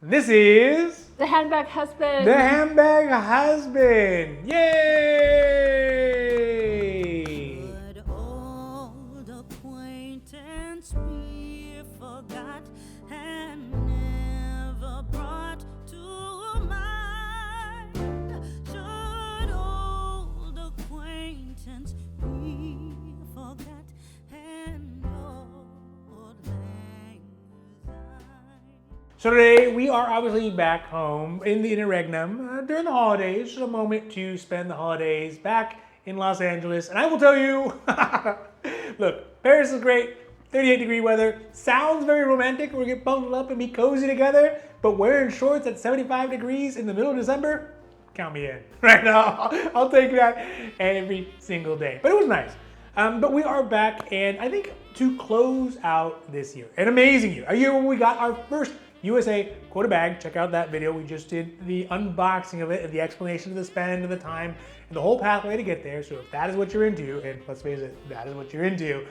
This is The Handbag Husband. the Handbag Husband. Yay! Good old acquaintance we forgot and never brought to mind. Should old acquaintance we forgot and old lang syne. So today we are obviously back home in the interregnum during the holidays. Just a moment to spend the holidays back in Los Angeles. And I will tell you, look, Paris is great, 38-degree weather. Sounds very romantic. We're gonna get bundled up and be cozy together. But wearing shorts at 75 degrees in the middle of December, count me in. Right now, I'll take that every single day. But it was nice. But we are back, and I think to close out this year, an amazing year, a year where we got our first USA quota bag. Check out that video. We just did the unboxing of it and the explanation of the spend and the time and the whole pathway to get there. So if that is what you're into, and let's face it, that is what you're into,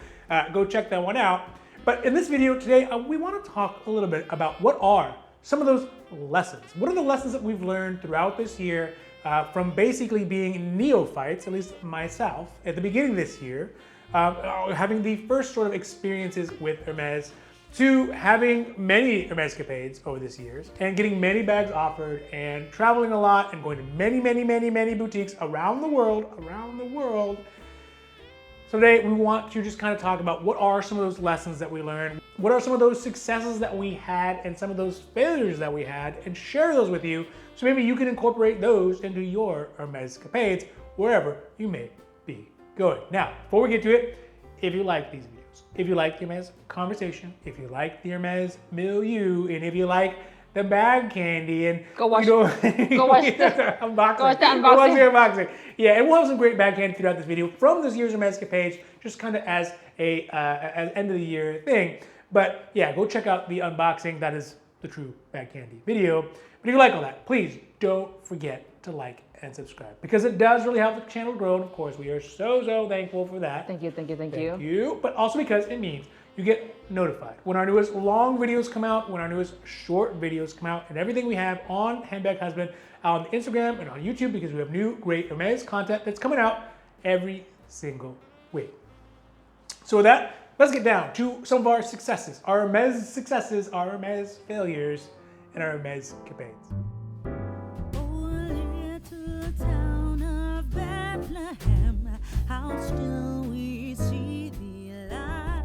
go check that one out. But in this video today, we want to talk a little bit about what are some of those lessons. What are the lessons that we've learned throughout this year from basically being neophytes, at least myself, at the beginning of this year, having the first sort of experiences with Hermes, to having many Hermèscapades over these years and getting many bags offered and traveling a lot and going to many boutiques around the world. So today we want to just kind of talk about what are some of those lessons that we learned, what are some of those successes that we had and some of those failures that we had, and share those with you so maybe you can incorporate those into your Hermèscapades wherever you may be going. Now, before we get to it, if you like these videos, if you like the Hermes conversation, if you like the Hermes Milieu, and if you like the bag candy, and Go watch go watch the unboxing. Go watch the Go watch the unboxing. unboxing. Yeah, and we'll have some great bag candy throughout this video from this year's Hermèscapades, just kind of as an end of the year thing. But yeah, go check out the unboxing. That is the true bag candy video. But if you like all that, please don't forget to like and subscribe, because it does really help the channel grow. And of course, we are so thankful for that. Thank you. Thank you. But also because it means you get notified when our newest long videos come out, when our newest short videos come out, and everything we have on Handbag Husband on Instagram and on YouTube, because we have new great Hermes content that's coming out every single week. So with that, let's get down to some of our successes, our Hermes successes, our Hermes failures, and our Hermèscapades. Town of Bethlehem, how still we see the light.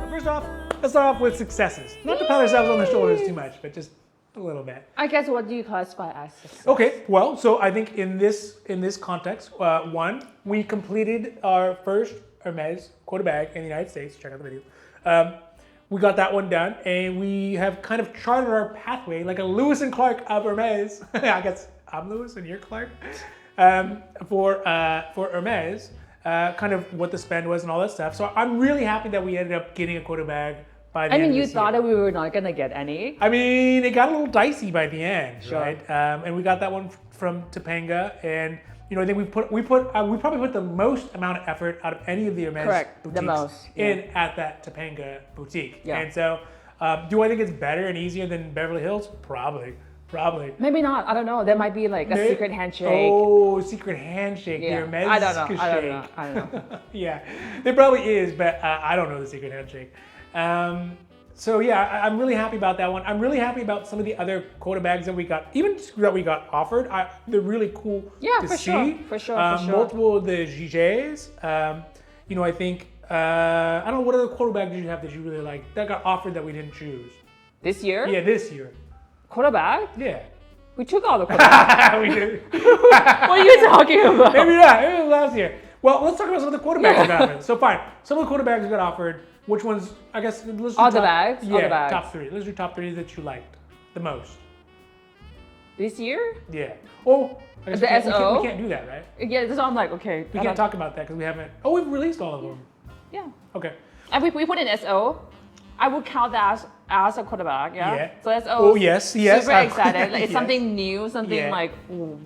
First off, let's start off with successes. Not to pat ourselves on the shoulders too much, but just a little bit. I guess what do you classify as success? Okay, well, so I think in this context, one, we completed our first Hermes quota bag in the United States. Check out the video. We got that one done, and we have kind of charted our pathway like a Lewis and Clark of Hermes. I guess I'm Lewis and you're Clark. For Hermes, kind of what the spend was and all that stuff. So I'm really happy that we ended up getting a quota bag by the end of you this thought year. that we were not gonna get any. I mean, it got a little dicey by the end, Sure. right? And we got that one from Topanga, and you know, I think we probably put the most amount of effort out of any of the Hermes Correct, the boutiques most, in at that Topanga boutique. Yeah. And so, do I think it's better and easier than Beverly Hills? Probably. Maybe not. I don't know. There might be like a secret handshake. Oh, secret handshake. Yeah. The Hermes I don't know. Yeah, there probably is, but I don't know the secret handshake. So yeah, I'm really happy about that one. I'm really happy about some of the other quota bags that we got, even that we got offered. They're really cool to see. For sure. Multiple of the GJs. You know, I think, I don't know, what other quota bag did you have that you really liked that got offered that we didn't choose? This year? Yeah, this year. Quota bag? Yeah. We took all the quota bags. We did. What are you talking about? Maybe not. Maybe it was last year. Well, let's talk about some of the quota bags that got offered. So fine, some of the quota bags got offered. Which ones? I guess let's do All the bags? Yeah, All the bags. top three. Let's do top three that you liked the most. This year? Yeah. Oh, I guess The SO? we can't do that, right? Yeah, that's why I'm like, okay. We can't talk about that because we haven't. Oh, we've released all of them. Yeah. Okay. And we put in SO. I would count that as a quota bag, yeah? Yeah. So SO. Oh, yes. Super excited. Like, it's Yes. something new, something Yeah. like,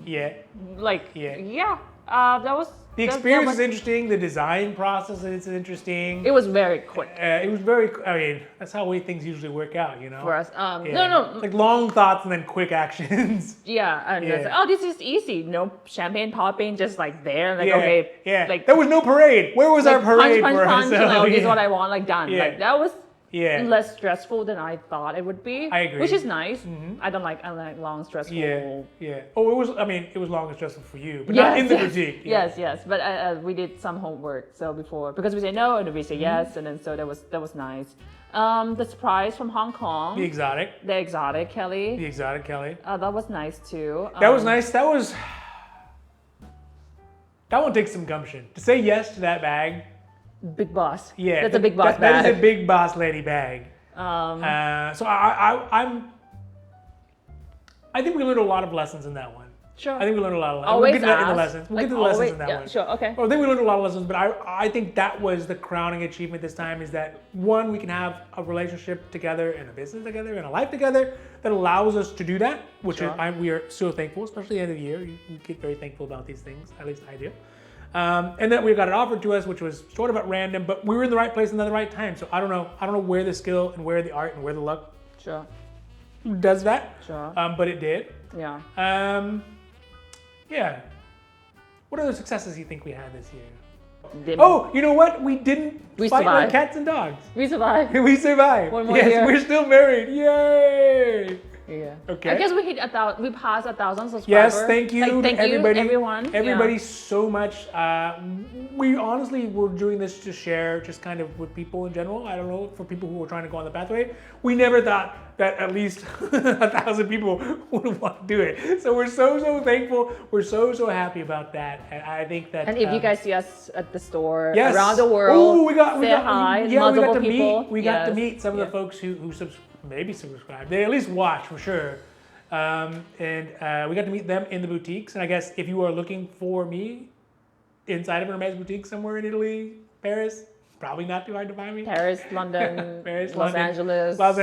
Yeah. like, Yeah. yeah. That was The experience is interesting. The design process is interesting. It was very quick It was very. I mean, that's how things usually work out, you know. for us. Yeah. No. Like long thoughts and then quick actions. Yeah, and it's like, oh, this is easy. No champagne popping, just like there. Like, Yeah, okay. yeah. Like, There was no parade. Where was our parade punch, for punch, ourselves? like, oh, this is Yeah. what I want, like done. Yeah. Like that was Yeah. less stressful than I thought it would be. I agree. Which is nice. I like long stressful. Yeah. Oh, it was. I mean, it was long and stressful for you, but not in the boutique. Yeah. Yes. But we did some homework so before because we say no and we say yes, and then so that was nice. The surprise from Hong Kong. The exotic Kelly. Kelly. That was nice too. That was nice. That one takes some gumption to say yes to that bag. Big boss. Yeah, That's a big boss bag. That is a big boss lady bag. So I think we learned a lot of lessons in that one. Sure. I think we learned a lot of lessons. Always We'll get to that in the ask. lessons. We'll Like, get to the lessons always- in that yeah, one. sure, okay. I think we learned a lot of lessons, but I think that was the crowning achievement this time is that one, we can have a relationship together and a business together and a life together that allows us to do that, which Sure. we are so thankful, especially at the end of the year. You get very thankful about these things, at least I do. And that we got it offered to us, which was sort of at random, but we were in the right place and at the right time. So I don't know where the skill and where the art and where the luck Sure. does that. Sure. But it did. Yeah. Yeah. What other successes do you think we had this year? Did- Oh, you know what? We didn't We fight like survived. cats and dogs. We survived. We survived. One more yes, year. we're still married. Yay! Yeah. Okay. I guess we we passed 1,000 subscribers. Yes, thank you, Like, thank everybody. you, everyone. Everybody, Yeah. so much. We honestly were doing this to share, just kind of with people in general. I don't know, for people who were trying to go on the pathway. We never thought that at least 1,000 people would want to do it. So we're so thankful. We're so happy about that. And I think that. And if you guys see us at the store Yes. around the world, we got hi. yeah, multiple we got to people. meet. We got to Yes. meet some of the Yeah. folks who maybe subscribe. They at least watch for sure. And we got to meet them in the boutiques. And I guess if you are looking for me inside of an Hermès boutique somewhere in Italy, Paris, probably not too hard to find me. Paris, London, Paris, Los London,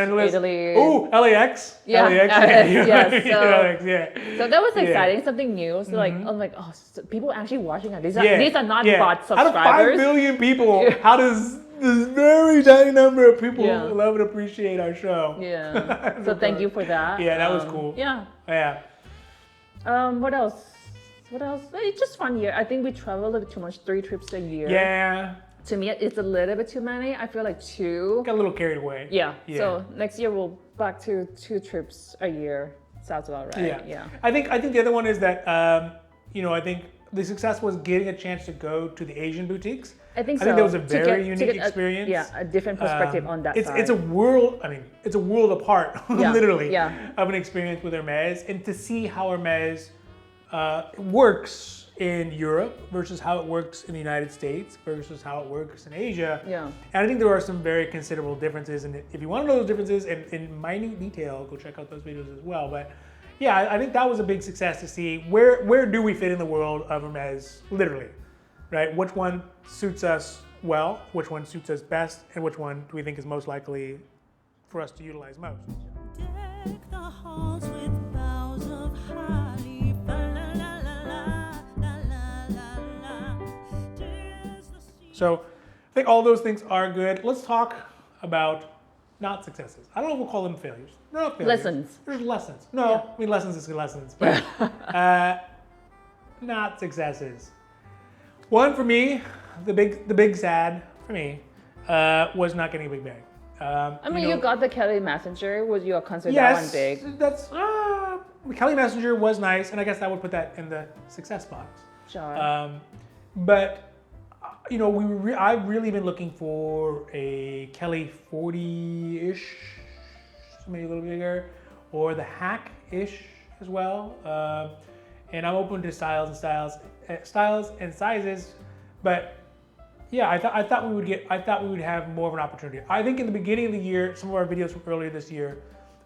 Angeles, Italy. Oh, LAX. Yeah, LAX. yes, so- LAX, yeah. So that was Yeah. exciting, something new. So like, I'm like, oh, so people actually watching us. These are Yeah, these are not yeah. bot Out of 5 subscribers. billion people, how does this very tiny number of people Yeah. love and appreciate our show? Yeah. So thank you for that. Yeah, that was cool. Yeah. Yeah. What else? What else? It's just fun year. I think we travel a little bit too much. 3 trips a year. Yeah. To me, it's a little bit too many. I feel like 2. Got a little carried away. Yeah. Yeah. So next year we'll back to 2 trips a year. Sounds about right. Yeah. I think the other one is that I think the success was getting a chance to go to the Asian boutiques. I think so. I think that was a To very get unique experience. a different perspective on that side. It's a world. I mean, it's a world apart, Yeah, literally, yeah. of an experience with Hermès, and to see how Hermès works in Europe versus how it works in the United States versus how it works in Asia. Yeah. And I think there are some very considerable differences. And if you want to know those differences in minute detail, go check out those videos as well. But yeah, I think that was a big success to see where do we fit in the world of Hermès, literally, right? Which one suits us well, which one suits us best, and which one do we think is most likely for us to utilize most. Deck the halls with boughs of holly. Fa la la la la la la la. Tis the sea- So I think all those things are good. Let's talk about not successes. I don't know if we'll call them failures. They're not failures. Lessons. There's lessons. No, I mean lessons is lessons, but not successes. One for me, the big sad for me was not getting a big bag. I mean, you got the Kelly Messenger. Would you consider yes, that one big? that's Kelly Messenger was nice, and I guess I would put that in the success box. Sure. But I've really been looking for a Kelly 40-ish, maybe a little bigger, or the hack-ish as well. And I'm open to styles and sizes, but yeah, I thought we would have more of an opportunity. I think in the beginning of the year, some of our videos from earlier this year,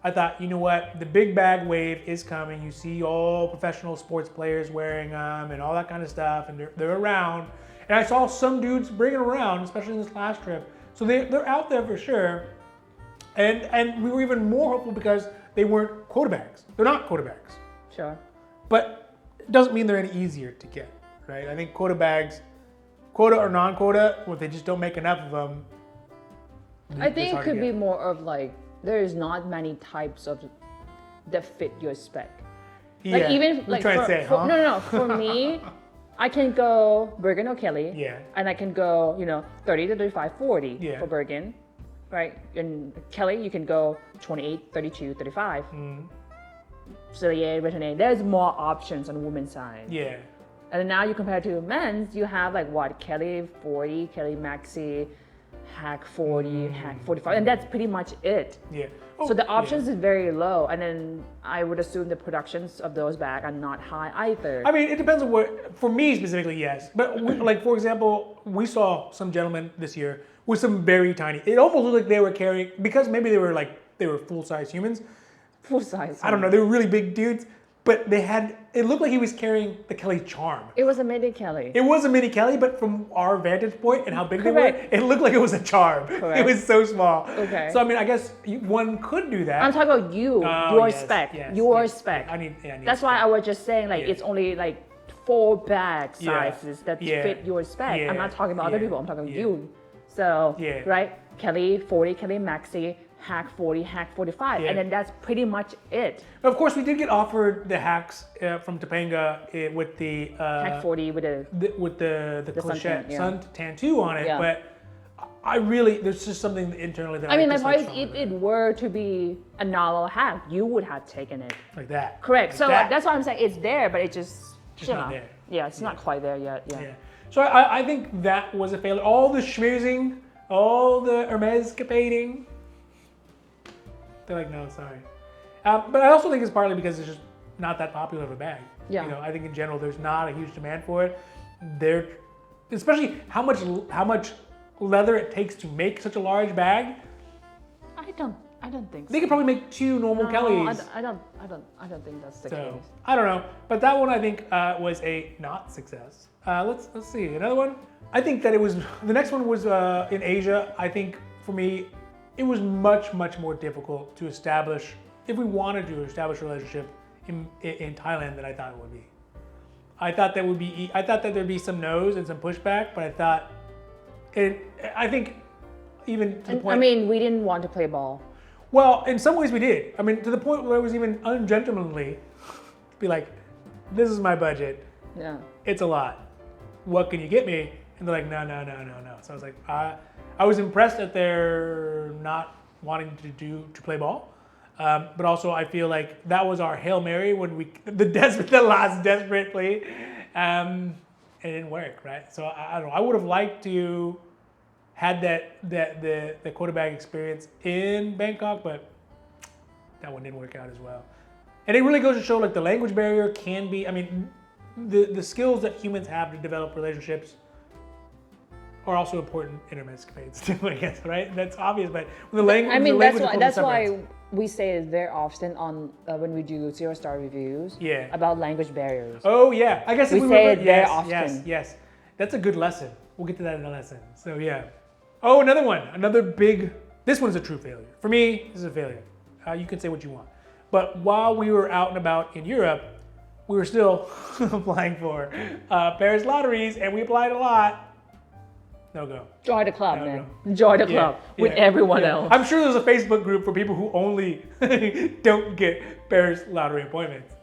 I thought, you know what, the big bag wave is coming. You see all professional sports players wearing them and all that kind of stuff, and they're around. And I saw some dudes bring it around, especially in this last trip. So they're out there for sure. And we were even more hopeful because they weren't quota bags. They're not quota bags. Sure. But it doesn't mean they're any easier to get, right? I think quota bags quota or non-quota, or they just don't make enough of them. I think it could be more of like there is not many types of that fit your spec. Yeah. Like even We're like trying to say, huh? no. For me, I can go Birkin or Kelly. Yeah. And I can go 30 to 35, 40 Yeah. for Birkin, right? And Kelly, you can go 28, 32, 35. Cellier, Retonnet. There's more options on women's side. Yeah. And then now you compare to men's, you have like what? Kelly 40, Kelly Maxi, Hack 40, Hack 45, and that's pretty much it. Yeah. So the options is very low, and then I would assume the productions of those bags are not high either. I mean, it depends on what. For me specifically, yes. But like for example, we saw some gentlemen this year with some very tiny. It almost looked like they were carrying, because maybe they were full-size humans. Full size. I don't know. They were really big dudes, but they had. It looked like he was carrying the Kelly Charm. It was a mini Kelly. It was a mini Kelly, but from our vantage point and how big they were, Correct. it looked like it was a Charm. Correct. It was so small. Okay. So I mean, I guess one could do that. I'm talking about you, Oh, your yes, spec, yes, your yes. spec. I need That's why spec. I was just saying like Yeah. it's only like 4 bag Yeah. sizes that Yeah. fit your spec. Yeah. I'm not talking about other Yeah. people. I'm talking about Yeah. you. So Yeah. right, Kelly 40, Kelly Maxi, Hack 40, Hack 45, Yeah. and then that's pretty much it. Of course, we did get offered the hacks from Topanga with the Hack 40 with a with the suntan, Clichette yeah. Sun Tattoo on it, Yeah. but I really there's just something internally that I mean, my dislike point is, stronger if than it were to be a novel hack, you would have taken it. like that. Correct. Like So that. that's why I'm saying it's there, but it just not there. Yeah, it's not quite there yet. Yeah. Yeah. So I think that was a failure. All the schmoozing, all the Hermèscapading. They're like, no, sorry. But I also think it's partly because it's just not that popular of a bag. Yeah. You know, I think in general there's not a huge demand for it. There, especially how much leather it takes to make such a large bag. I don't think so. They could probably make 2 normal No, Kellys. I don't think that's the So case. I don't know, but that one I think was a not success. Let's see another one. I think that it was the next one was in Asia. I think for me, it was much more difficult to establish if we wanted to establish a relationship in Thailand than I thought it would be. I thought that there'd be some no's and some pushback, but I think even to the point. I mean, we didn't want to play ball. Well, in some ways we did. I mean, to the point where it was even ungentlemanly to be like, this is my budget. Yeah. It's a lot. What can you get me? And they're like, no. So I was like, I was impressed that they're not wanting to play ball. But also I feel like that was our Hail Mary when the last desperate play. It didn't work, right? So I don't know. I would have liked to had the quarterback experience in Bangkok, but that one didn't work out as well. And it really goes to show like the language barrier can be, I mean, the skills that humans have to develop relationships are also important in Hermèscapades too, I guess, right? That's obvious, but the language. I mean, the language that's of why separates. we say it very often on when we do 0-star reviews. Yeah. About language barriers. Oh yeah, I guess if We we say were, it very yes, often. Yes. That's a good lesson. We'll get to that in a lesson. So yeah. Oh, another one. Another big. This one's a true failure. For me, this is a failure. You can say what you want. But while we were out and about in Europe, we were still applying for Paris lotteries, and we applied a lot. No go. Join the club, No, man. no. Join the club with everyone else. I'm sure there's a Facebook group for people who only don't get Paris lottery appointments.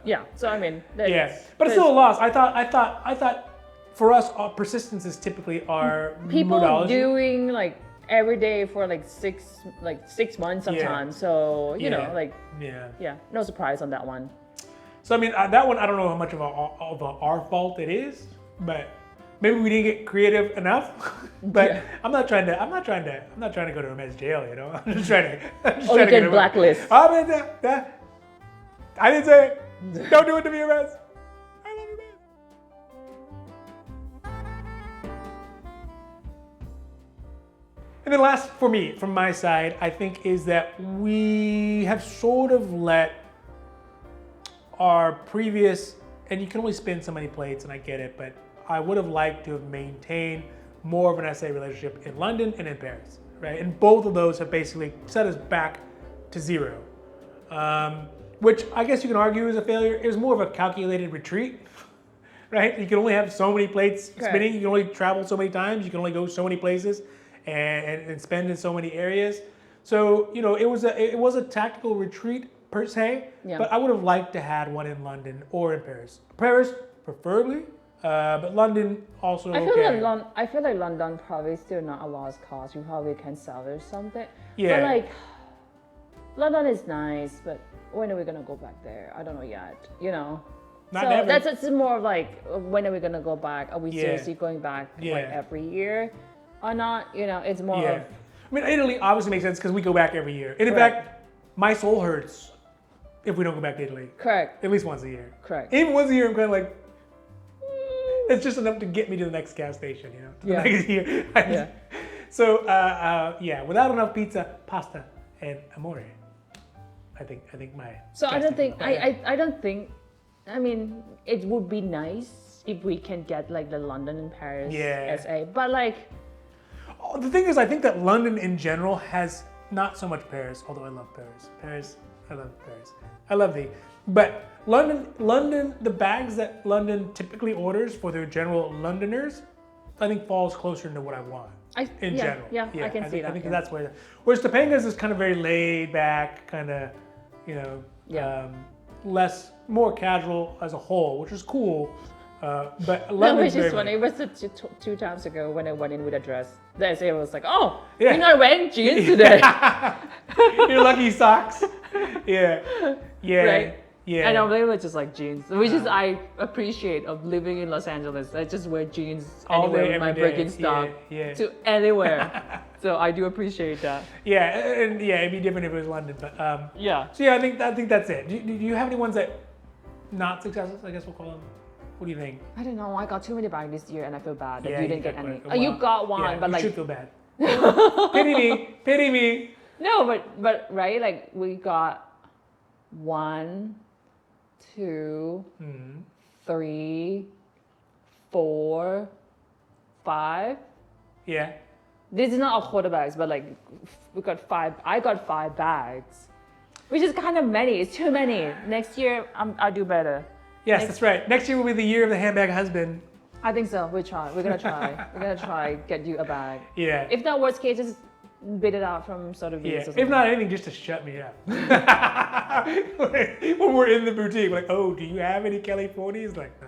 Yeah. So I mean, Yeah, but it's still a loss. I thought for us, persistence is typically our people modology. doing like every day for like 6 months sometimes. So you know, like Yeah. no surprise on that one. So I mean, that one I don't know how much of our fault it is, but maybe we didn't get creative enough. But Yeah. I'm not trying to go to Hermes jail, you know. I'm just trying to. Or you get blacklist. I didn't say it. Don't do it to me, Hermes. I love you, man. And then last for me, from my side, I think is that we have sort of let our previous, and you can only spin so many plates, and I get it, but I would have liked to have maintained more of an SA relationship in London and in Paris, right? And both of those have basically set us back to zero, which I guess you can argue is a failure. It was more of a calculated retreat, right? You can only have so many plates Correct. spinning. You can only travel so many times. You can only go so many places and spend in so many areas. So, you know, it was a tactical retreat per se, Yeah. but I would have liked to had one in London or in Paris. Paris, preferably, but London also I okay. feel like London probably still not a lost cause. You probably can salvage something. Yeah. But like, London is nice, but when are we gonna go back there? I don't know yet. You know. Not so never. that's it's more of like, when are we gonna go back? Are we Yeah. seriously going back like Yeah. every year, or not? You know, it's more Yeah. of I mean, Italy obviously makes sense because we go back every year. And in Correct. fact, my soul hurts if we don't go back to Italy. correct. At least once a year. Correct. Even once a year, I'm kind of like, it's just enough to get me to the next gas station, you know? To the Yeah. next year. Yeah. So, yeah, without enough pizza, pasta, and amore. I think my. So I gas don't think station- I don't think. I mean, it would be nice if we can get like the London and Paris Yeah. SA, but like. Oh, the thing is, I think that London in general has not so much Paris, although I love Paris. I love Paris. I love the, but London, the bags that London typically orders for their general Londoners, I think falls closer to what I want in general. Yeah, I can see I that. think yeah. that's where. Whereas Topanga's is kind of very laid back, kind of, you know, Yeah. more casual as a whole, which is cool. But No, London's which is very funny. It was two times ago when I went in with a dress. The SA was like, "Oh, Yeah. you're not wearing jeans today." Your lucky socks. Yeah. Yeah. Right. Yeah. And normally it was just like jeans, which is I appreciate of living in Los Angeles. I just wear jeans All anywhere day, with my every day. Birkin stock Yeah. to anywhere. So I do appreciate that. Yeah, and yeah, it'd be different if it was London, but Yeah. so yeah, I think that's it. Do you have any ones that not successes? I guess we'll call them. What do you think? I don't know. I got too many bags this year, and I feel bad that Yeah, you didn't got get any. quite- Oh, you well, got one, yeah, but you like should feel bad. Pity me. no, but right, like we got 1, 2, 3, 4, 5. Yeah. This is not a quarter bags, but like we got 5. I got 5 bags, which is kind of many. It's too many. Next year, I'll do better. Yes, that's right. Next year will be the year of the handbag husband. I think so. We're gonna try. We're gonna try get you a bag. Yeah. If not, worst case, just bid it out from sort of Yeah. views. If not anything, just to shut me up. When we're in the boutique, we're like, oh, do you have any Kelly 40s? Like, no.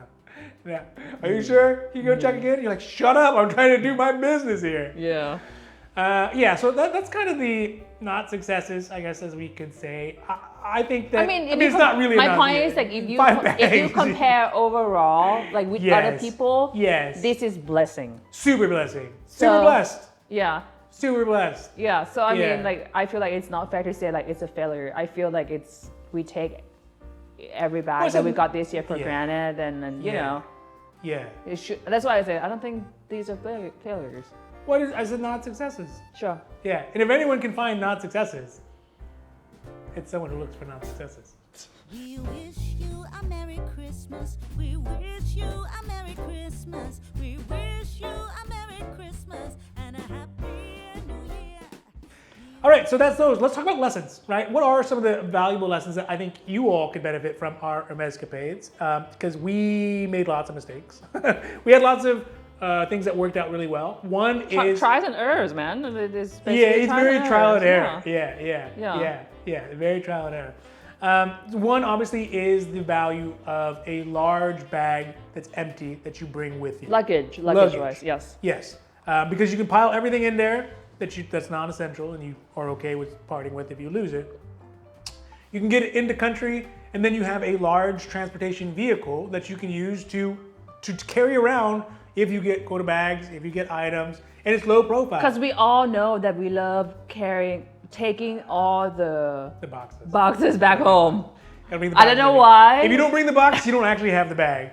Yeah. Are you sure? You go check again? You're like, shut up! I'm trying to do my business here. Yeah. Yeah, so that's kind of the not successes, I guess, as we could say. I think that. I mean, if it's not really. my enough, point yeah. is like if you 5 if you bags. compare overall like with other Yes. people, Yes. this is blessing. Super blessing. So- Super blessed. Yeah. Super blessed. Yeah. So I Yeah. mean, like I feel like it's not fair to say like it's a failure. I feel like we take every bag Well, that we so- got this year for yeah. granted, and you Yeah. know, Yeah. it should. That's why I say I don't think these are failures. What is? I said not successes. Sure. Yeah, and if anyone can find not successes, it's someone who looks for not successes. We wish you a Merry Christmas. We wish you a Merry Christmas. We wish you a Merry Christmas and a Happy New Year. All right, so that's those. Let's talk about lessons, right? What are some of the valuable lessons that I think you all could benefit from our Hermèscapades? Because we made lots of mistakes. We had lots of things that worked out really well. One is Tries and errors, man. It's it's very trial and error. Yeah. Yeah, very trial and error. One obviously is the value of a large bag that's empty that you bring with you. Luggage Luggage. wise, yes. Yes, because you can pile everything in there that's non-essential and you are okay with parting with if you lose it. You can get it into country, and then you have a large transportation vehicle that you can use to carry around if you get quota bags, if you get items, and it's low profile. Because we all know that we love taking all the The boxes. boxes back home. Gotta bring the I don't box know with you. why. If you don't bring the box, you don't actually have the bag.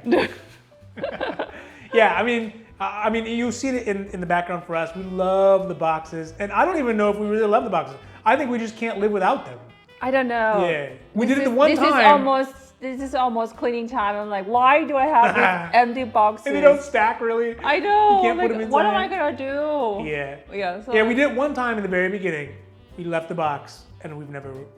Yeah, I mean, you see it in the background for us. We love the boxes, and I don't even know if we really love the boxes. I think we just can't live without them. I don't know. Yeah, we did it the one this time. This is almost cleaning time. I'm like, why do I have these empty boxes? And they don't stack really. I know. You can't like, put them what am I inside. gonna do? Yeah. Yeah. So Yeah, we did it one time in the very beginning. We left the box, and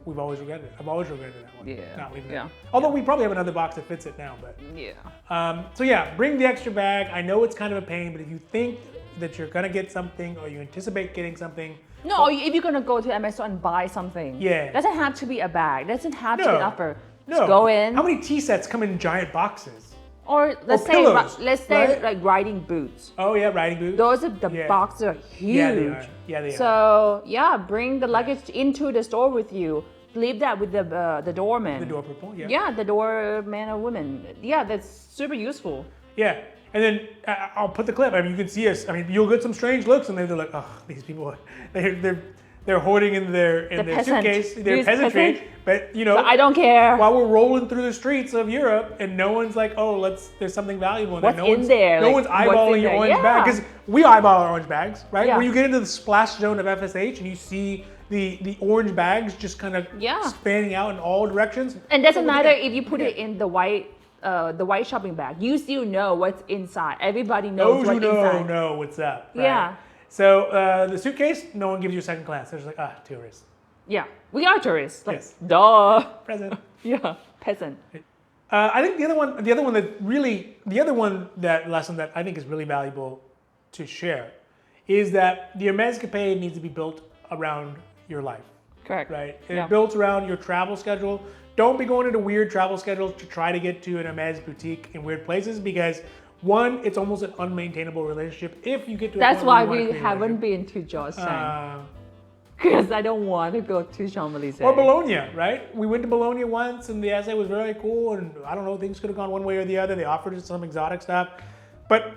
we've always regretted it. I've always regretted that one. Yeah. Not leaving Yeah. it. Although we probably have another box that fits it now, but. Yeah. So yeah, bring the extra bag. I know it's kind of a pain, but if you think that you're gonna get something or you anticipate getting something, No, if you're gonna go to Hermès and buy something, Yeah. doesn't have to be a bag. Doesn't have to No. be an offer. no. Just go in. How many tea sets come in giant boxes? Or let's say pillows, let's say right? like riding boots. Oh yeah, riding boots. Those are the Yeah. boxes are huge. Yeah, they are. Yeah, they are. So yeah, bring the luggage into the store with you. Leave that with the doorman. The door people. Yeah. Yeah, the doorman or woman. Yeah, that's super useful. Yeah. And then I'll put the clip. I mean, you can see us. I mean, you'll get some strange looks, and they're like, "Oh, these people, they're hoarding in their peasant. suitcase, their Use peasantry." peasant. But you know, So I don't care. while we're rolling through the streets of Europe, and no one's like, "Oh, there's something valuable in there." What's No in one's, there? No Like, one's what's in eyeballing your there? orange Yeah. bag because we eyeball our orange bags, right? Yeah. When you get into the splash zone of FSH and you see the orange bags just kind of Yeah. spanning out in all directions. And doesn't So matter again, if you put it in the white shopping bag. You still know what's inside. Everybody Those knows who what's know inside. know what's up. Right? Yeah. So the suitcase, no one gives you a second class. They're just like, tourists. Yeah, we are tourists. Like, Yes. duh. Present. Yeah, peasant. I think the other lesson that I think is really valuable to share is that the Hermèscapade needs to be built around your life, Correct. right? And Yeah. built around your travel schedule. Don't be going into weird travel schedules to try to get to an Hermès boutique in weird places because one, it's almost an unmaintainable relationship if you get to a That's point where why you wanna we create a haven't relationship. been to Georgetown. Uh, Because I don't want to go to Champs-Élysées. Or Bologna, right? We went to Bologna once and the essay was very cool and I don't know, things could have gone one way or the other. They offered us some exotic stuff. But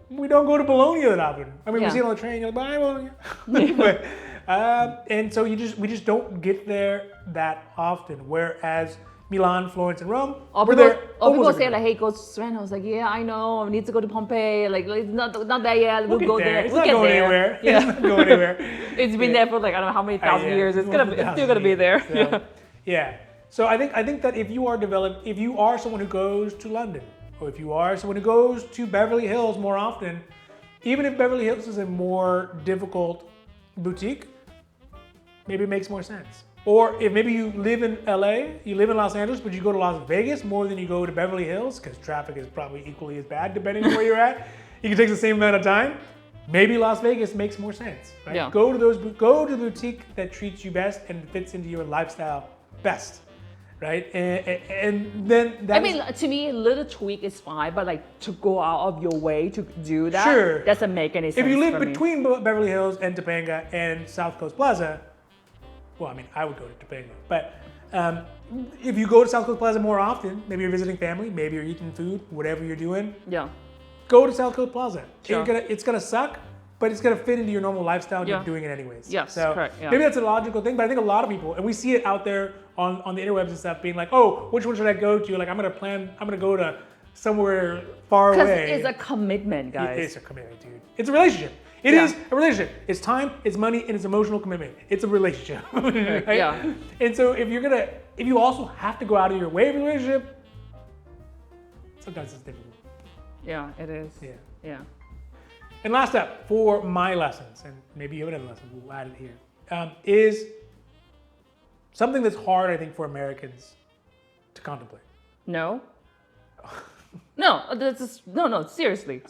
we don't go to Bologna that often. I mean, Yeah. we see it on the train, you're like, bye Bologna. but, and so we just don't get there that often. Whereas Milan, Florence, and Rome, Or we're people, there or people almost say every like, "Hey, go to Spain." I was like, "Yeah, I know. I need to go to Pompeii. Like it's not there yet. We'll We'll go get there. It's We'll not get going there." anywhere. Yeah. It's not going anywhere. It's been there for like I don't know how many thousand Yeah, years. It's multiple still gonna be there. thousand years. So, yeah. So I think that if you are someone who goes to London, or if you are someone who goes to Beverly Hills more often, even if Beverly Hills is a more difficult boutique, maybe it makes more sense. Or if maybe you live in LA, you live in Los Angeles, but you go to Las Vegas more than you go to Beverly Hills, because traffic is probably equally as bad depending on where you're at. You can take the same amount of time. Maybe Las Vegas makes more sense, right? Yeah. Go to the boutique that treats you best and fits into your lifestyle best, right? And then I mean, to me, a little tweak is fine, but like to go out of your way to do that Sure. doesn't make any sense. if you live for me. between Beverly Hills and Topanga and South Coast Plaza, well, I mean, I would go to Topanga, but if you go to South Coast Plaza more often, maybe you're visiting family, maybe you're eating food, whatever you're doing, yeah, go to South Coast Plaza. Sure. It's gonna suck, but it's gonna fit into your normal lifestyle and Yeah. you're doing it anyways. Yes, so correct, yeah. maybe that's a logical thing, but I think a lot of people, and we see it out there on the interwebs and stuff, being like, oh, which one should I go to? Like, I'm gonna go to somewhere far because away. it's a commitment, guys. It's a commitment, dude. It's a relationship. It Yeah. is a relationship. It's time, it's money, and it's emotional commitment. It's a relationship. Right? Yeah. And so if you also have to go out of your way of a relationship, sometimes it's difficult. Yeah, it is. Yeah. Yeah. And last up for my lessons, and maybe you have another lesson, we'll add it here, is something that's hard, I think, for Americans to contemplate. No. No, no. Seriously.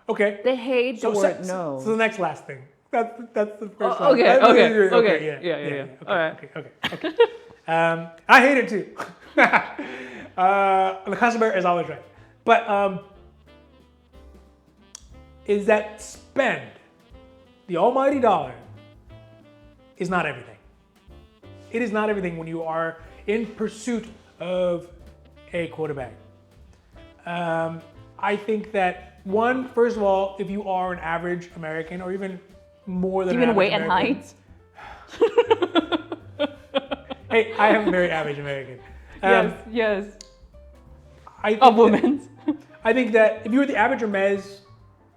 Okay. They hate the word no. So the next last thing. That's the first Oh, one. okay. Yeah. Okay, All right. Okay. I hate it too. The customer is always right. But is that spend the almighty dollar is not everything. It is not everything when you are in pursuit of a quota bag. I think that first of all, if you are an average American or even more than Even an weight average and American- height. Hey, I am a very average American. Yes. I think A that- woman. I think that if you're the average Hermes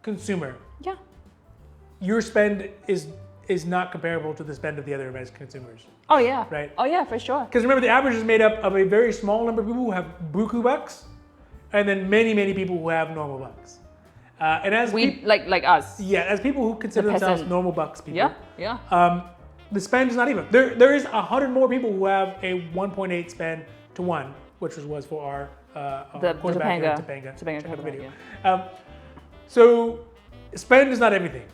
consumer, Yeah. your spend is not comparable to the spend of the other Hermes consumers. Oh yeah. Right. Oh yeah, for sure. Because remember, the average is made up of a very small number of people who have buku bucks, and then many, many people who have normal bucks. And as We like us. as people who consider The themselves peasant. normal bucks people, Yeah. The spend is not even. There is 100 more people who have a 1.8 spend to 1, which was for our quarterback here in Topanga. Check out the video. So spend is not everything.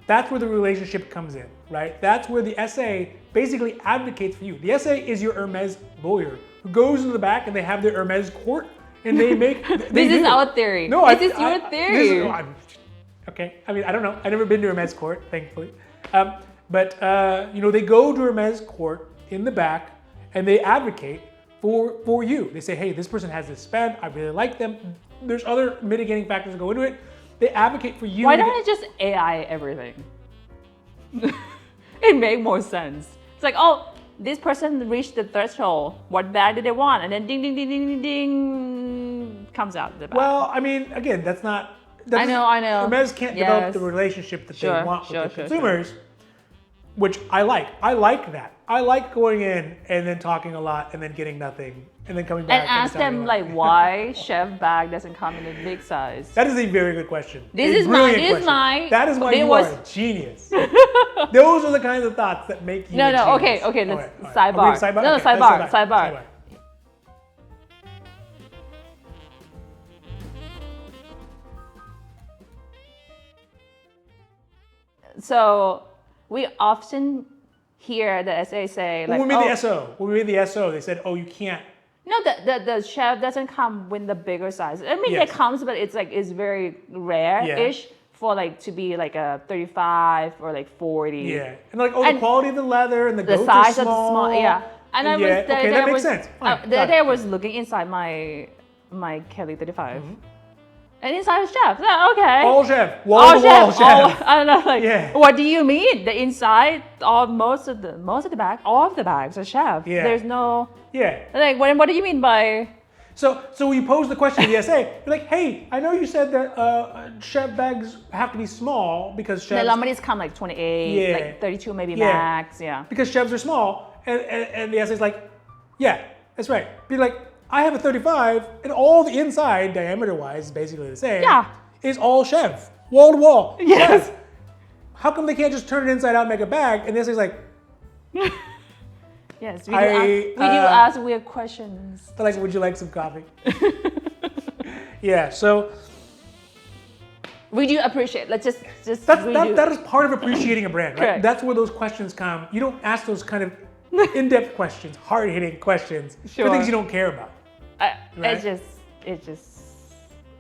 That's where the relationship comes in, right? That's where the SA basically advocates for you. The SA is your Hermes lawyer who goes into the back and they have their Hermes court and they make. This is our theory. No, this is your theory. Okay, I mean, I don't know. I've never been to Hermes court, thankfully. But they go to Hermes court in the back and they advocate for you. They say, hey, this person has this spend. I really like them. There's other mitigating factors that go into it. They advocate for you. Why don't it just AI everything? It makes more sense. It's like, oh, this person reached the threshold. What bag did they want? And then ding, ding, ding, ding, ding, ding, comes out the bag. Well, I mean, again, that's not. I know. Hermes can't develop the relationship that they want with the consumers, which I like. I like that. I like going in and then talking a lot and then getting nothing and then coming back. And ask them like why chef bag doesn't come in a big size. That is a very good question. This is my. That is why you are a genius. Those are the kinds of thoughts that make you. No. a Okay. genius. Let's sidebar. Sidebar. No, Okay, sidebar. So we often hear the SA say like, when we made the SO, they said, oh, you can't. No, the chef doesn't come with the bigger size. I mean, it comes, but it's very rare-ish for like to be like a 35 or like 40. Yeah, and like the quality of the leather and the goats size are of the small. Yeah, and I was okay, that makes sense. The other day I was looking inside my Kelly 35. Mm-hmm. And inside is chef. Yeah, okay. All chef. Wall to wall chef. I don't know. What do you mean? The inside, most of the bag, all of the bags are chef. Yeah. There's no. Yeah. Like, what do you mean by? So we pose the question to the SA. You're like, hey, I know you said that chef bags have to be small because chefs. The Lombardies come like 28, like 32 maybe max. Yeah. Because chefs are small, and the SA's like, yeah, that's right. Be like. I have a 35, and all the inside, diameter-wise, is basically the same. Yeah. Is all chef, wall to wall. Yes. Chef. How come they can't just turn it inside out and make a bag? And this is like. Yes, we do ask weird questions. Like, would you like some coffee? Yeah. So. We do appreciate. Let's just. That is part of appreciating a brand, right? Correct. That's where those questions come. You don't ask those kind of in-depth questions, hard-hitting questions for things you don't care about. Right? It's just.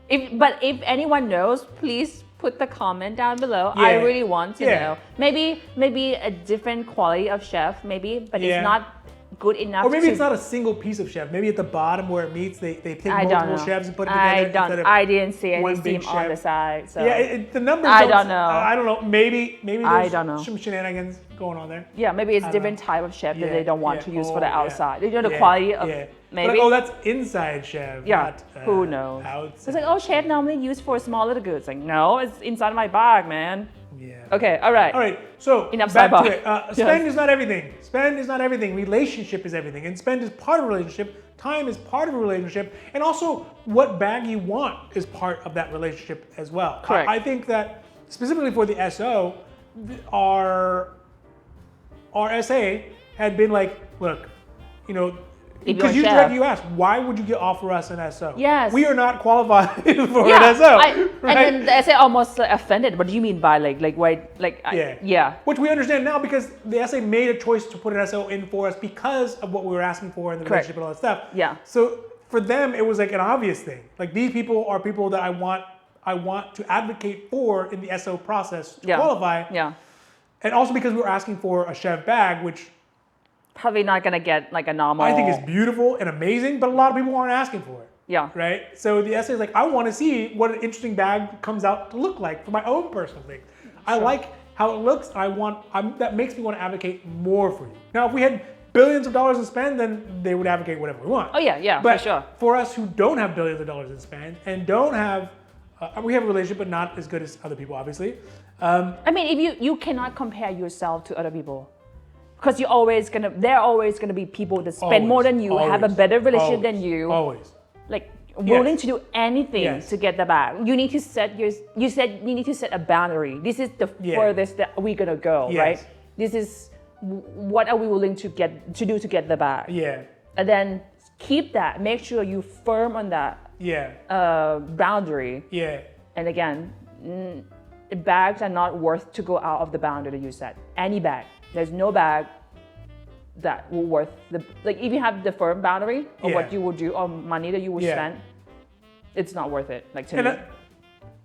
If anyone knows, please put the comment down below. I really want to know. Maybe a different quality of chef, but it's not good enough. Or maybe it's not a single piece of chef. Maybe at the bottom where it meets, they take multiple chefs and put it together. I didn't see any seam on the side. So. Yeah, the numbers. I don't know. I don't know. Maybe I don't know. Some shenanigans going on there. Yeah, maybe it's different type of chef that they don't want to use for the outside. You know the quality of maybe. But that's inside chef. Yeah. Not, who knows? Outside. It's like chef normally used for small little goods. Like no, it's inside my bag, man. Yeah. Okay. All right. So enough back sidebar. to it. Spend is not everything. Spend is not everything. Relationship is everything, and spend is part of a relationship. Time is part of a relationship, and also what bag you want is part of that relationship as well. Correct. I think that specifically for the SO, our SA had been like, look, because you asked, why would you offer us an SO? Yes. We are not qualified for an SO. Right? And then the SA almost offended. What do you mean by Which we understand now because the SA made a choice to put an SO in for us because of what we were asking for in the relationship and all that stuff. Yeah. So for them, it was like an obvious thing. Like these people are people that I want to advocate for in the SO process to qualify. Yeah. And also because we were asking for a chef bag, which probably not gonna get like a normal. I think it's beautiful and amazing, but a lot of people aren't asking for it. Yeah. Right? So the essay is like, I want to see what an interesting bag comes out to look like for my own personal thing. I like how it looks. That makes me want to advocate more for you. Now, if we had billions of dollars to spend, then they would advocate whatever we want. Oh yeah, but for sure. For us who don't have billions of dollars to spend and don't have, we have a relationship, but not as good as other people, obviously. I mean, if you cannot compare yourself to other people. Because they're always gonna be people that spend more than you, have a better relationship than you. Always. Like willing to do anything to get the bag. You need to set you need to set a boundary. This is the furthest that we're gonna go, right? This what are we willing to do to get the bag? Yeah. And then keep that. Make sure you firm on that boundary. Yeah. And again, bags are not worth to go out of the boundary that you set. Any bag. There's no bag that will worth like if you have the firm boundary of what you would do or money that you would spend, it's not worth it. Like to me.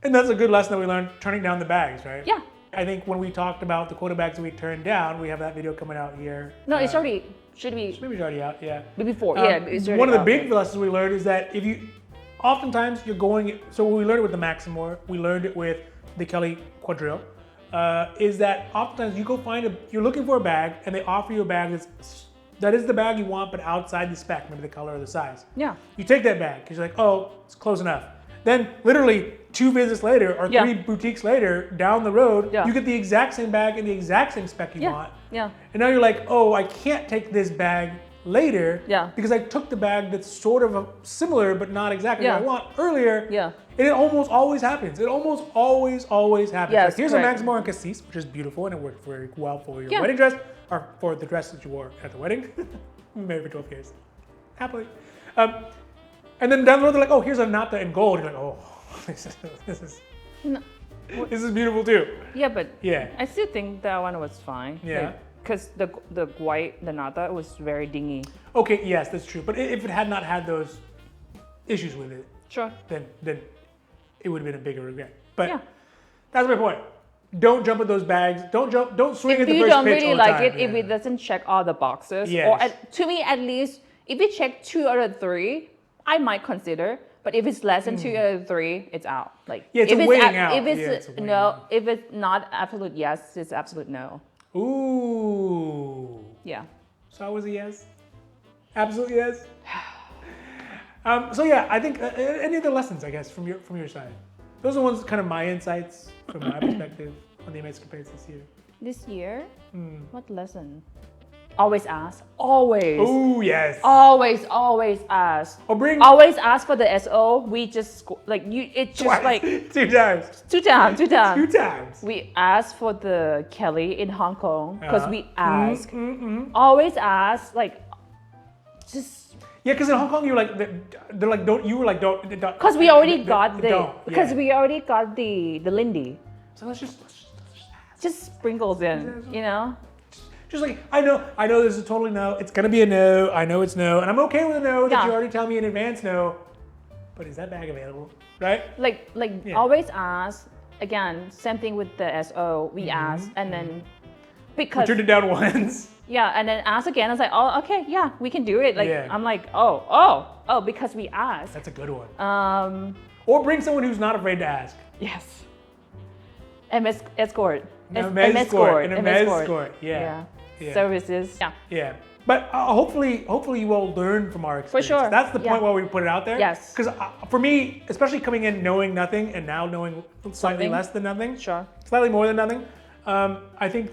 And that's a good lesson that we learned turning down the bags, right? Yeah. I think when we talked about the quota bags that we turned down, we have that video coming out here. No, it's already maybe it's already out, yeah. Before, it's already one of the out. big lessons we learned is that oftentimes you're going, so we learned it with the Maximor, we learned it with the Kelly Quadrille, is that oftentimes you go you're looking for a bag and they offer you a bag that is the bag you want, but outside the spec, maybe the color or the size. Yeah. You take that bag because you're like, oh, it's close enough. Then literally 2 visits later or 3 boutiques later down the road, you get the exact same bag and the exact same spec you want. Yeah. And now you're like, oh, I can't take this bag later because I took the bag that's sort of similar but not exactly what I want earlier. Yeah. And it almost always happens. It almost always happens. Yes, like here's correct. a Maximor and Cassis, which is beautiful and it worked very well for your wedding dress or for the dress that you wore at the wedding. Married for 12 years. Happily. And then down the road they're like, oh, here's a Nata in gold. You're like, oh, this is beautiful too. Yeah, but I still think that one was fine. Yeah. Because the white, the Nata was very dingy. Okay, yes, that's true. But if it had not had those issues with it, Sure. then it would have been a bigger regret. But that's my point. Don't jump at those bags. Don't swing at the first pitch all the time. If you don't really like it, if it doesn't check all the boxes, or Yes. to me at least, if it check 2 out of 3, I might consider. But if it's less than 2 out of 3, it's out. Like it's if a it's weighing out. If it's It's a weighing no, out. if it's not absolute yes, it's absolute no. Ooh. Yeah. So I was a yes. Absolute yes. So yeah, I think any other lessons, I guess, from your side. Those are ones kind of my insights from my perspective on the Hermèscapades this year. This year, what lesson? Always ask. Always. Oh yes. Always ask. Or bring Always ask for the SO. We just like you. It's just twice. like 2 times. 2 times. 2 times. 2 times. We asked for the Kelly in Hong Kong because we ask. Mm-hmm. Always ask. Like, just Yeah, because in Hong Kong you were like they're like don't you were like don't because we already got the don't, because yeah. we already got the Lindy. So let's just ask. Just sprinkles in, you know. Just like I know this is a totally no. It's gonna be a no. I know it's no, and I'm okay with a no that you already tell me in advance no. But is that bag available? Right? Like always ask. Again, same thing with the SO. We ask and then because We turned it down once. yeah, and then ask again. I was like, oh, okay, yeah, we can do it. Like I'm like, oh, because we asked. That's a good one. Or bring someone who's not afraid to ask. Yes. MS escort. Hermès escort. Yeah. Services. Yeah. Yeah. But hopefully you will learn from our experience. For sure. That's the point why we put it out there. Yes. Because for me, especially coming in knowing nothing and now knowing slightly less than nothing. Sure. Slightly more than nothing. I think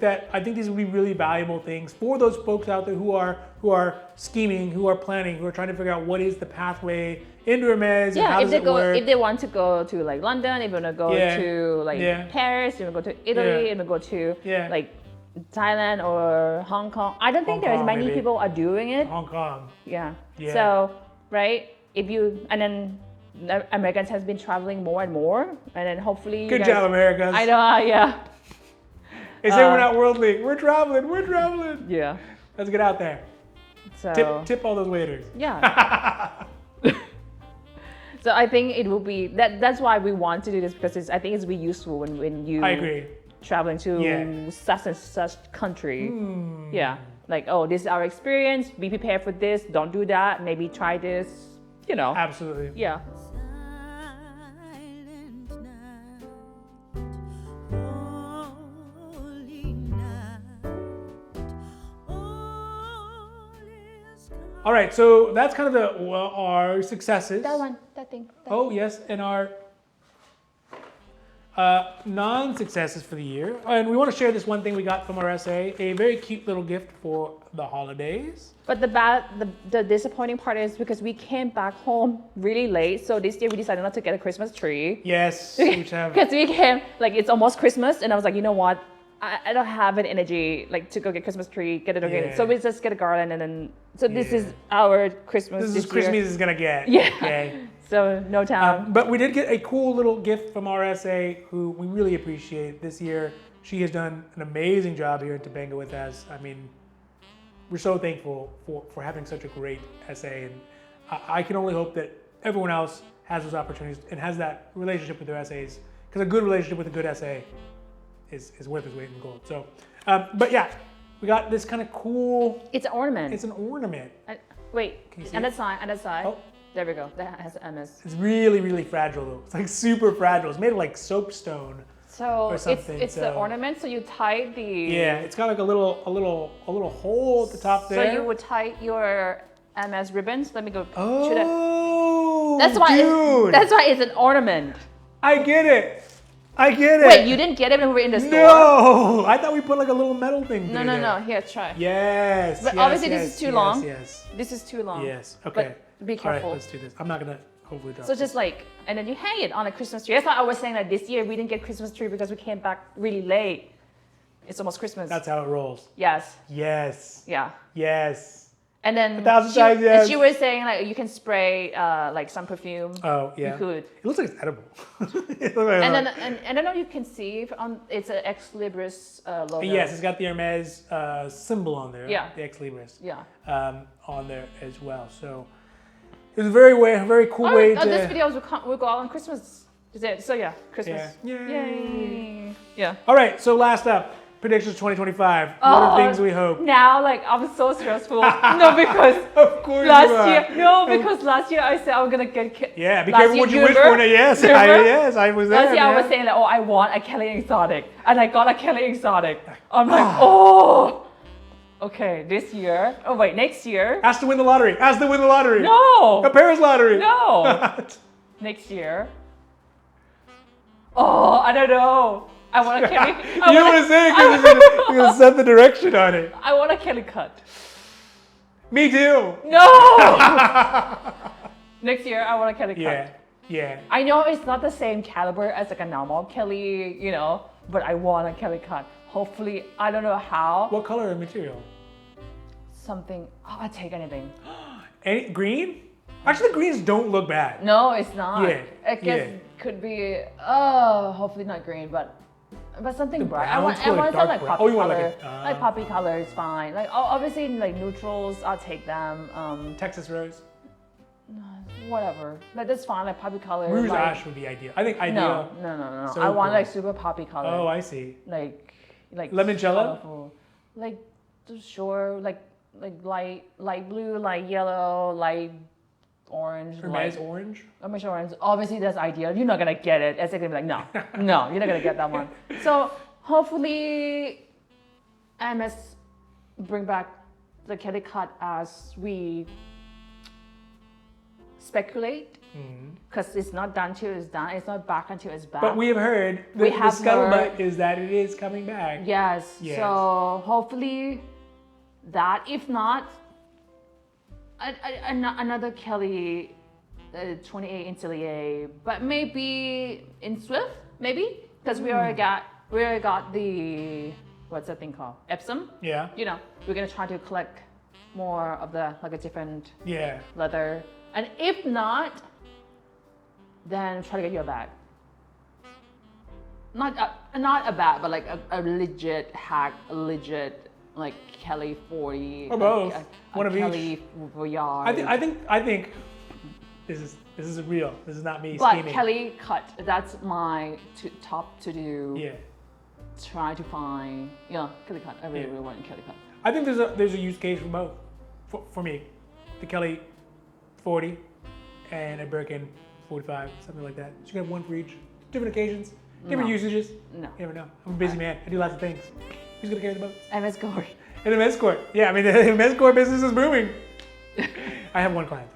these will be really valuable things for those folks out there who are scheming, who are planning, who are trying to figure out what is the pathway into Hermès and how does it work. If they want to go to like London, if they want to go to like Paris, if they want to go to Italy, if they go to like Thailand or Hong Kong. I don't think there's many people are doing it. Hong Kong. Yeah. So right, and then Americans has been traveling more and more, and then hopefully. Good job, Americans. I know. Yeah. They say we're not worldly. We're traveling. Yeah. Let's get out there. So tip all those waiters. Yeah. So I think it will be that's why we want to do this because I think it's really useful when you I agree. Traveling to such and such country. Yeah. Like, oh, this is our experience. Be prepared for this. Don't do that. Maybe try this. You know. Absolutely. Yeah. All right, so that's kind of our successes. That thing. Oh, yes, and our non-successes for the year. And we want to share this one thing we got from our SA, a very cute little gift for the holidays. But the disappointing part is because we came back home really late, so this year we decided not to get a Christmas tree. Yes, which have... Because we came, like, it's almost Christmas, and I was like, you know what? I don't have an energy like to go get Christmas tree, get it again. Yeah. So we just get a garland and then. So this Yeah. is our Christmas. This is year. Christmas is gonna get. Yeah. Okay. So no time. But we did get a cool little gift from our SA, who we really appreciate this year. She has done an amazing job here in Topanga with us. I mean, we're so thankful for having such a great SA, and I can only hope that everyone else has those opportunities and has that relationship with their SAs, because a good relationship with a good SA is worth its weight in gold. So, but yeah, we got this kind of cool. It's an ornament. It's an ornament. Wait, Can you see and it? that side, and that side. Oh. There we go. That has Hermès. It's really, really fragile though. It's like super fragile. It's made of like soapstone. So Or something, it's the so- ornament. So you tie the. Yeah, it's got like a little hole at the top there. So you would tie your Hermès ribbons. Let me go. shoot it. Oh, That's why. dude. That's why it's an ornament. I get it. I get it. Wait, you didn't get it when we were in the store? No, I thought we put like a little metal thing. No, through no, there. no. Here, try. Yes. But yes, obviously yes, this is too yes, long. Yes. This is too long. Yes. Okay. But be careful. All right, let's do this. I'm not gonna hopefully drop. So this. just like, and then you hang it on a Christmas tree. That's why I was saying that this year we didn't get Christmas tree because we came back really late. It's almost Christmas. That's how it rolls. Yes. Yes. Yeah. Yes. And then 1,000 times yes. and she was saying like you can spray like some perfume. Oh yeah. You could. It looks like it's edible. It looks like And then and I don't know if you can see if it's an Ex Libris logo. yes, it's got the Hermes symbol on there. Yeah. The Ex Libris. Yeah. On there as well. So it was a very cool way to. This video will go out on Christmas. So yeah, Christmas. Yeah. Yay. Yeah. All right. So last up, predictions 2025. What are things we hope? Now, like, I'm so stressful. No, because Of course last you are. year, no, because last year I said I'm gonna get. Yeah, be last careful year, what you wish remember? for. Yes, Remember? yes, I was there. Last year I was man. saying like, oh, I want a Kelly Exotic, and I got a Kelly Exotic. I'm like, oh. Okay, this year. Oh wait, next year. Ask to win the lottery. Ask to win the lottery. No. A Paris lottery. No. Next year. Oh, I don't know. I want a Kelly. You don't want to say it because you're gonna set the direction on it. I want a Kelly cut. Me too. No. Next year I want a Kelly cut. Yeah, yeah. I know it's not the same caliber as like a normal Kelly, you know, but I want a Kelly cut. Hopefully, I don't know how. What color and material? Something. Oh, I'll take anything. Any green? Actually, the greens don't look bad. No, it's not. Yeah, I guess yeah. could be. Hopefully not green, but something bright. I want brown, something dark like brown. poppy Oh, you want color. like a- like poppy color is fine. Like obviously like neutrals, I'll take them. Texas rose. Whatever. Like that's fine. Like poppy color. Rouge like, ash would be ideal. I think ideal. No. So I want cool. like super poppy color. Oh, I see. like Limoncello? colorful. Like sure, like light blue, light yellow, light orange. Hermes orange. Hermes orange. Obviously that's ideal. You're not gonna get it. It's gonna be like no, no, you're not gonna get that one. So hopefully, Hermes bring back the Kelly cut as we speculate. Because it's not done till it's done. It's not back until it's back. But we have heard We the have scuttlebutt heard- is that it is coming back. Yes. Yes. So hopefully that, if not, another Kelly 28 in Cillier, but maybe in Swift, maybe because we already got the what's that thing called, Epsom. Yeah. You know, we're gonna try to collect more of the like a different Yeah. leather, and if not, then try to get you a bag. Not a bag, but like a legit hack, a legit like Kelly 40 Or both. a One of Kelly each. Voyage. I think this is real. This is not me But scheming. Kelly cut. That's my top to do. Yeah. Try to find Kelly cut. I really want a Kelly cut. I think there's a use case for both. For me, the Kelly 40 and a Birkin 45, something like that. So you can have one for each. Different occasions, different No. usages. No. You never know. I'm a busy man. I do lots of things. Who's gonna carry the boats? MS Gore. And a escort. Yeah, I mean the escort business is booming. I have one client.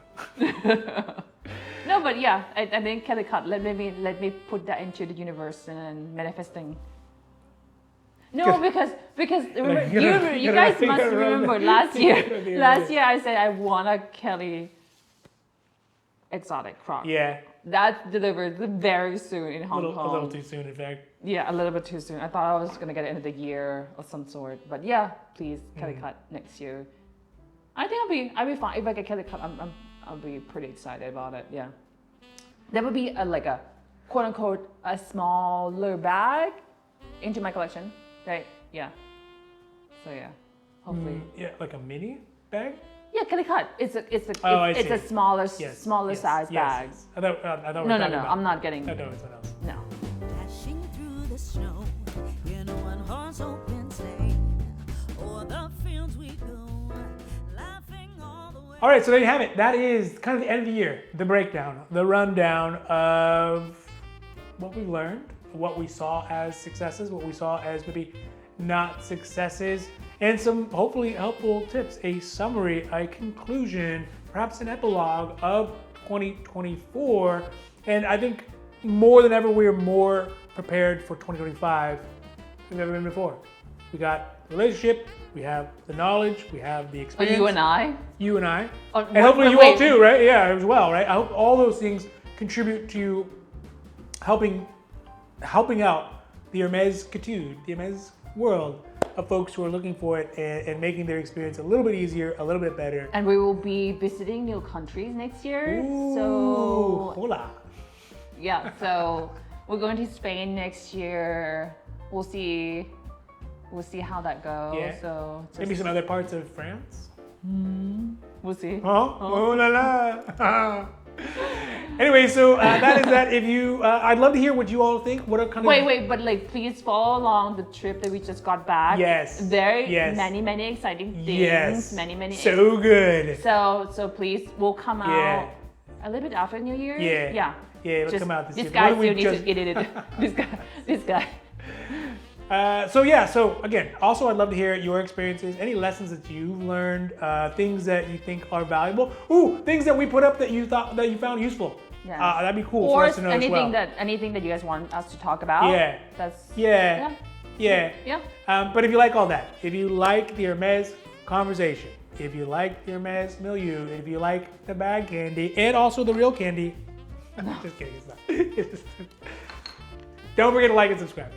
No, but yeah, I think Kelly cut. Let me put that into the universe and manifesting. No, because remember, you guys must remember last year I said I want a Kelly Exotic crop. Yeah, That delivered very soon in Hong Kong. a little too soon, in fact. Yeah, a little bit too soon. I thought I was gonna get it end of the year of some sort, but yeah, please Kelly cut next year. I think I'll be fine if I get Kelly cut. I'll be pretty excited about it. Yeah, that would be like a quote unquote a smaller bag into my collection, right? Yeah. So yeah, hopefully. Yeah, like a mini bag. Yeah, Kelly cut. It's a smaller size bag. I thought we were No, talking about. I'm not getting. I thought it was something else. No. Dashing through the snow in a one-horse open sleigh. O'er the fields we go, laughing all the way. All right, so there you have it. That is kind of the end of the year, the breakdown, the rundown of what we learned, what we saw as successes, what we saw as maybe not successes, and some hopefully helpful tips, a summary, a conclusion, perhaps an epilogue of 2024. And I think more than ever, we are more prepared for 2025 than we've ever been before. We got the relationship, we have the knowledge, we have the experience. You and I? You and I. Oh, and hopefully you all too, right? Yeah, as well, right? I hope all those things contribute to helping out the Hermèscapades, the Hermès world of folks who are looking for it and making their experience a little bit easier, a little bit better. And we will be visiting new countries next year. Ooh, so hola. yeah, so we're going to Spain next year. We'll see how that goes. Yeah. So Maybe some other parts of France. we'll see. Oh la la. Anyway, so that is that. If you, I'd love to hear what you all think. What are kind of Wait, but like, please follow along the trip that we just got back. Yes. Many exciting things. Yes. Many. So good. So please, we'll come out a little bit after New Year. Yeah. Yeah, it'll come out this year. This guy still needs to edit it. This guy. So again, also I'd love to hear your experiences, any lessons that you've learned, things that you think are valuable. Ooh, things that we put up that you found useful. Yeah. That'd be cool or for us to know as well. anything that you guys want us to talk about. Yeah. Yeah. But if you like all that, if you like the Hermès conversation, if you like the Hermes Milieu, if you like the bag candy and also the real candy, just kidding, it's not. Don't forget to like and subscribe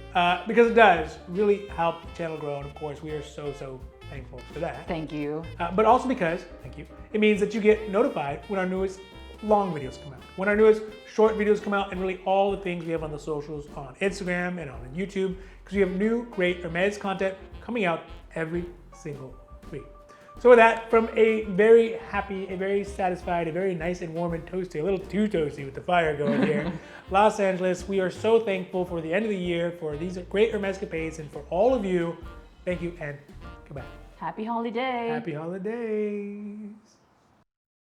because it does really help the channel grow, and of course we are so thankful for that. Thank you. But also because, thank you, it means that you get notified when our newest long videos come out, when our newest short videos come out, and really all the things we have on the socials, on Instagram and on YouTube, because we have new great Hermès content coming out every single week. So with that, from a very happy, a very satisfied, a very nice and warm and toasty, a little too toasty with the fire going here, Los Angeles, we are so thankful for the end of the year, for these great Hermèscapades, and for all of you. Thank you and goodbye. Happy holiday. Happy holidays.